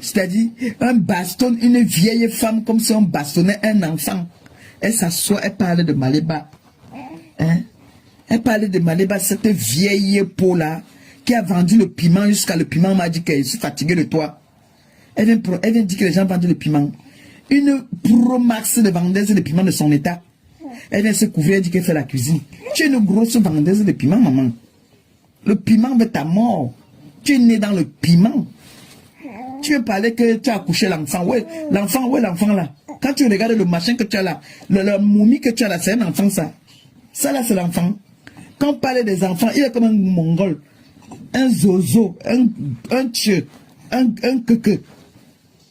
C'est-à-dire, un baston, une vieille femme comme si on bastonnait un enfant. Elle s'assoit, elle parle de Maléba. Hein? Elle parlait de Maléba, cette vieille peau-là, qui a vendu le piment jusqu'à le piment m'a dit qu'elle est fatiguée de toi. Elle vient dire que les gens vendent le piment. Une pro-max de vendeuse de piment de son état. Elle vient se couvrir, elle dit qu'elle fait la cuisine. Tu es une grosse vendeuse de piment, maman. Le piment veut ta mort. Tu es né dans le piment. Tu veux parler que tu as accouché l'enfant. Ouais, l'enfant là. Quand tu regardes le machin que tu as là, la momie que tu as là, c'est un enfant ça. Ça là, c'est l'enfant. Quand on parle des enfants, il est comme un mongol. Un zozo, un tchè, un keke.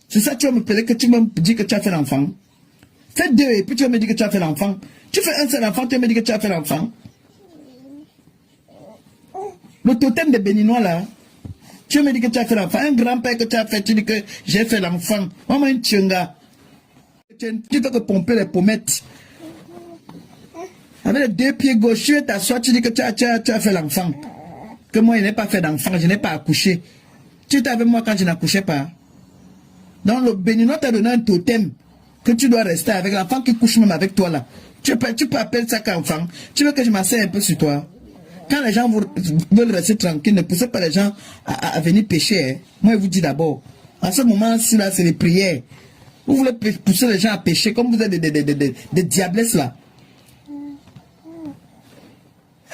C'est ça, tu vas me parler que tu me dis que tu as fait l'enfant. Fais deux et puis tu vas me dire que tu as fait l'enfant. Tu fais un seul enfant, tu vas me dire que tu as fait l'enfant. Le totem des Béninois là, tu me dis que tu as fait l'enfant. Un grand-père que tu as fait, tu dis que j'ai fait l'enfant. Maman, un tchenga. Tu fais que pomper les pommettes. Avec les deux pieds gauche, tu t'assois, tu dis que tu as fait l'enfant. Que moi, je n'ai pas fait d'enfant, je n'ai pas accouché. Tu étais avec moi quand je n'accouchais pas. Donc le Béninois t'a donné un totem que tu dois rester avec l'enfant qui couche même avec toi là. Tu peux appeler ça qu'enfant. Tu veux que je m'asseye un peu sur toi. Quand les gens veulent rester tranquilles, ne poussez pas les gens à venir pécher. Hein. Moi, je vous dis d'abord, en ce moment-ci là, c'est les prières. Vous voulez pousser les gens à pécher comme vous êtes des diablesses là.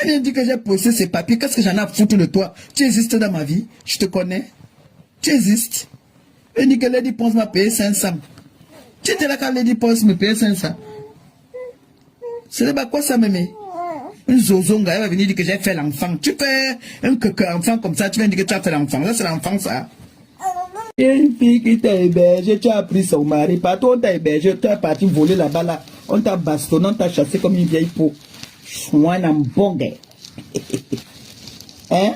Elle vient dire que j'ai posé ces papiers. Qu'est-ce que j'en ai à foutre de toi? Tu existes dans ma vie. Je te connais. Tu existes. Elle dit que Lady Ponce m'a payé 500. Tu étais là quand Lady Ponce me payait 500. C'est pas quoi ça, mémé? Une zozonga, elle va venir dire que j'ai fait l'enfant. Tu fais un enfant comme ça, tu viens dire que tu as fait l'enfant. Là, c'est l'enfant, ça. Une fille qui t'a hébergé, tu as pris son mari. Partout, on t'a hébergé, tu es parti voler là-bas, là. On t'a bastonné, on t'a chassé comme une vieille peau. Chouan ambongue. Hein?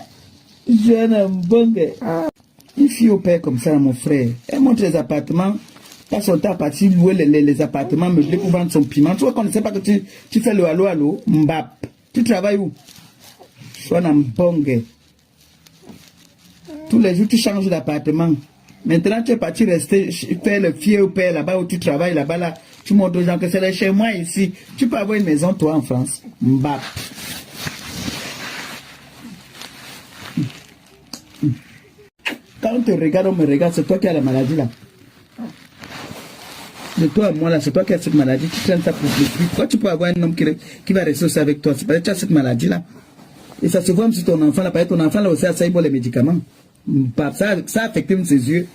Jeune ambongue. Une fille au père comme ça, mon frère. Elle montre les appartements. Pas son temps parti louer les appartements, me pour vendre son piment. Tu vois qu'on ne sait pas que tu fais le allô, mbap. Tu travailles où? Chouan ambongue. Tous les jours, tu changes d'appartement. Maintenant, tu es parti rester faire le fier au père là-bas où tu travailles là-bas là. Tu montres aux gens que c'est chez moi ici. Tu peux avoir une maison, toi, en France. Mbap. Quand on te regarde, on me regarde, c'est toi qui as la maladie là. De toi à moi là, c'est toi qui as cette maladie. Tu traînes ça pour le prix. Pourquoi tu peux avoir un homme qui va rester aussi avec toi? C'est parce que tu as cette maladie là. Et ça se voit même sur ton enfant là. Parce que ton enfant là aussi a ça, il boit les médicaments. Mbap. Ça affecte même ses yeux.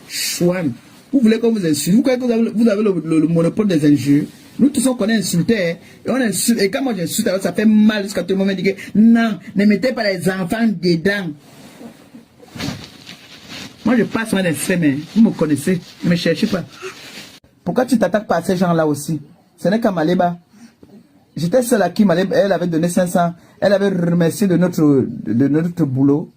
Chouan. Vous voulez qu'on vous insulte? Vous croyez que vous avez le monopole des injures? Nous tous on connaît insulter. Hein? Et on insulte. Et quand moi j'insulte, ça fait mal jusqu'à tout le moment. Je dis que non, ne mettez pas les enfants dedans. Moi je passe mal d'extrême. Hein? Vous me connaissez. Ne me cherchez pas. Pourquoi tu t'attaques pas à ces gens-là aussi? Ce n'est qu'à Maléba. J'étais seule à qui Maléba, elle avait donné 500. Elle avait remercié de notre boulot.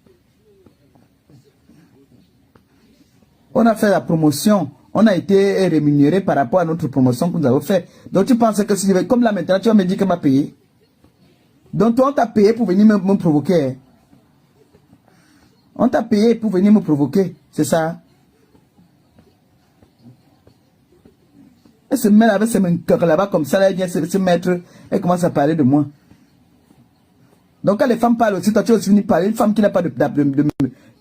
On a fait la promotion. On a été rémunéré par rapport à notre promotion que nous avons fait. Donc tu penses que si je vais, comme là maintenant, tu vas me dire que m'a payé. Donc toi, on t'a payé pour venir me provoquer. On t'a payé pour venir me provoquer. C'est ça. Elle se met avec ses mains là-bas comme ça. Là, elle vient se mettre. Elle commence à parler de moi. Donc quand les femmes parlent aussi, toi tu vas aussi venir parler. Une femme qui n'a pas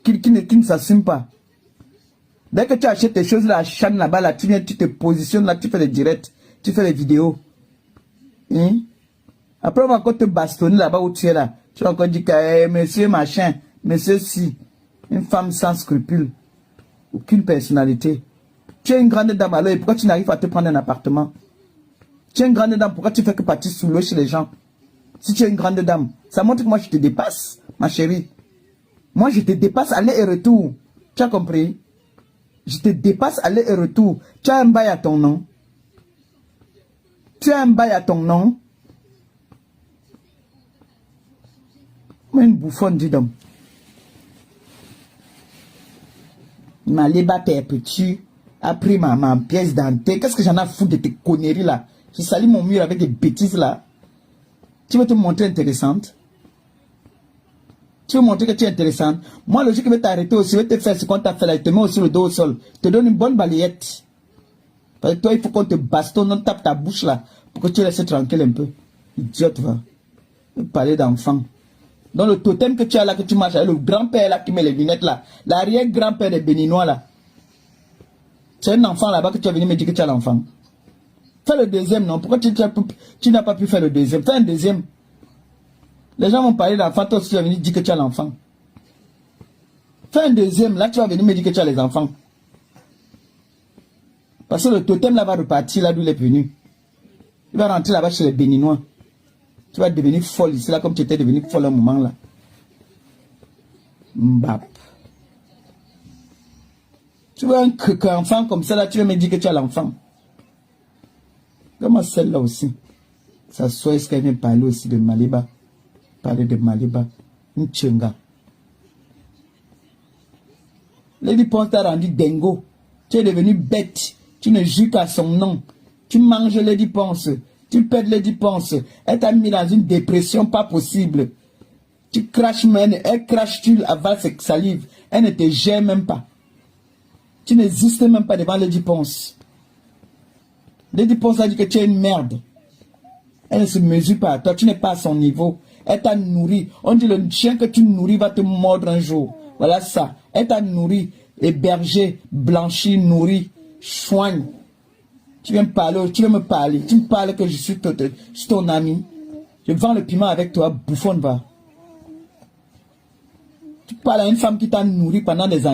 qui ne s'assume pas. Dès que tu achètes tes choses là, à Chan là-bas, là, tu viens, tu te positionnes là, tu fais les directs, tu fais les vidéos. Hein? Après, on va encore te bastonner là-bas où tu es là. Tu vas encore dire que monsieur machin, monsieur si, une femme sans scrupules, aucune personnalité. Tu es une grande dame alors, et pourquoi tu n'arrives pas à te prendre un appartement? Tu es une grande dame, pourquoi tu fais que partir sous l'eau chez les gens? Si tu es une grande dame, ça montre que moi je te dépasse, ma chérie. Moi je te dépasse aller et retour. Tu as compris? Je te dépasse aller et retour. Tu as un bail à ton nom. Tu as un bail à ton nom. Moi, une bouffonne, dis donc. Ma léba perpétue a pris ma pièce dentée. Qu'est-ce que j'en ai à foutre de tes conneries là? Je salis mon mur avec des bêtises là. Tu veux te montrer intéressante? Tu veux montrer que tu es intéressante. Moi, le jour qui veut t'arrêter aussi, veut te faire ce qu'on t'a fait là, il te met aussi le dos au sol. Te donne une bonne balayette. Parce que toi, il faut qu'on te bastonne, on tape ta bouche là, pour que tu laisses tranquille un peu. Idiote, va. Parler d'enfant. Dans le totem que tu as là, que tu marches avec le grand-père là qui met les lunettes là, l'arrière-grand-père des Béninois là. C'est un enfant là-bas que tu as venu me dire que tu as l'enfant. Fais le deuxième, non? Pourquoi tu n'as pas pu faire le deuxième? Fais un deuxième. Les gens vont parler d'enfant, toi aussi tu vas venir dire que tu as l'enfant. Fais un deuxième, là tu vas venir me dire que tu as les enfants. Parce que le totem là va repartir là d'où il est venu. Il va rentrer là-bas chez les Béninois. Tu vas devenir folle ici là comme tu étais devenu folle à un moment là. Mbap. Tu vois un enfant comme ça là, tu vas me dire que tu as l'enfant. Comment celle-là aussi? Ça soit est-ce qu'elle vient parler aussi de Maliba? Parler de Maliba. Une tchenga. Lady Ponce t'a rendu dingo. Tu es devenu bête. Tu ne joues qu'à son nom. Tu manges Lady Ponce. Tu perds Lady Ponce. Elle t'a mis dans une dépression pas possible. Tu craches même. Elle crache, tu avales ses salive. Elle ne te gère même pas. Tu n'existes même pas devant Lady Ponce. Lady Ponce a dit que tu es une merde. Elle ne se mesure pas à toi. Tu n'es pas à son niveau. Elle t'a nourri. On dit le chien que tu nourris va te mordre un jour. Voilà ça. Elle t'a nourri, hébergé, blanchi, nourri, soigne. Tu viens me parler, tu veux me parler. Tu me parles que je suis ton ami. Je vends le piment avec toi, bouffonne va. Tu parles à une femme qui t'a nourri pendant des années.